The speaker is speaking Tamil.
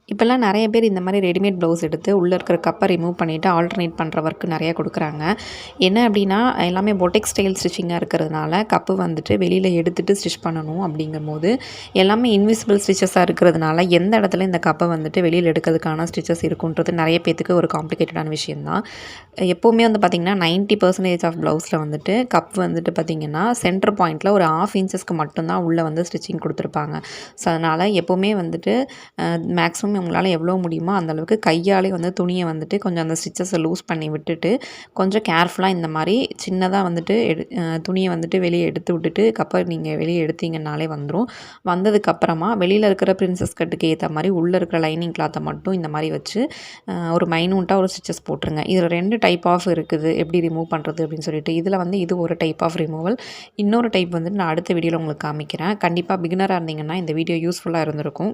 இப்போல்லாம் நெறைய பேர் இந்த மாரி ரெடிமேட் ப்ளவுஸ் எடுத்து உள்ளே இருக்கிற கப்பை ரிமூவ் பண்ணிவிட்டு ஆல்டர்னேட் பண்ணுற ஒர்க் நெறையா கொடுக்குறாங்க. என்ன அப்டின்னா, எல்லாமே பொட்டிக் ஸ்டைல் ஸ்டிச்சிங்காக இருக்கிறதுனால கப்பு வந்துட்டு வெளியில் எடுத்துட்டு ஸ்டிச் பண்ணணும் அப்படிங்கும்போது, எல்லாமே இன்விசிபிள் ஸ்டிச்சஸாக இருக்கிறதுனால எந்த இடத்துல இந்த கப்பை வந்துட்டு வெளியில் எடுக்கிறதுக்கான ஸ்டிச்சஸ் இருக்குன்றது நெறைய பேத்துக்கு ஒரு காம்ப்ளிகேட்டடான விஷயம் தான். எப்போவுமே வந்து பார்த்திங்கன்னா 90% ஆஃப் ப்ளவுஸில் வந்துட்டு கப் வந்துட்டு பார்த்திங்கன்னா சென்டர் பாயிண்ட்டில் ஒரு 1/2 இன்ச்சஸ்க்கு மட்டும்தான் உள்ளே வந்து ஸ்டிச்சிங் கொடுத்துருப்பாங்க. ஸோ அதனால் எப்போவுமே வந்துட்டு மேக்ஸிமம் உங்களால் எவ்வளோ முடியுமோ அந்தளவுக்கு கையாலே வந்து துணியை வந்துட்டு கொஞ்சம் அந்த ஸ்டிச்சஸை லூஸ் பண்ணி விட்டுட்டு கொஞ்சம் கேர்ஃபுல்லாக இந்த மாதிரி சின்னதாக வந்துட்டு துணியை வந்துட்டு வெளியே எடுத்து விட்டுட்டு கப்பை நீங்கள் வெளியே எடுத்தீங்கன்னாலே வந்துடும். வந்ததுக்கப்புறமா வெளியில் இருக்கிற பிரின்சஸ் கட்டுக்கு ஏற்ற மாதிரி உள்ளே இருக்கிற லைனிங் கிளாத்தை மட்டும் இந்த மாதிரி வச்சு ஒரு மைனூட்டாக ஒரு ஸ்டிச்சஸ் போட்டுருங்க. இதில் 2 டைப் ஆஃப் இருக்குது எப்படி ரிமூவ் பண்ணுறது அப்படின்னு சொல்லிட்டு. இதில் வந்து இது ஒரு டைப் ஆஃப் ரிமூவல். இன்னொரு டைப் வந்துட்டு நான் அடுத்த வீடியோவில் உங்களுக்கு காமிக்கிறேன். கண்டிப்பாக பிகினராக இருந்தீங்கன்னா இந்த வீடியோ யூஸ்ஃபுல்லாக இருந்திருக்கும்.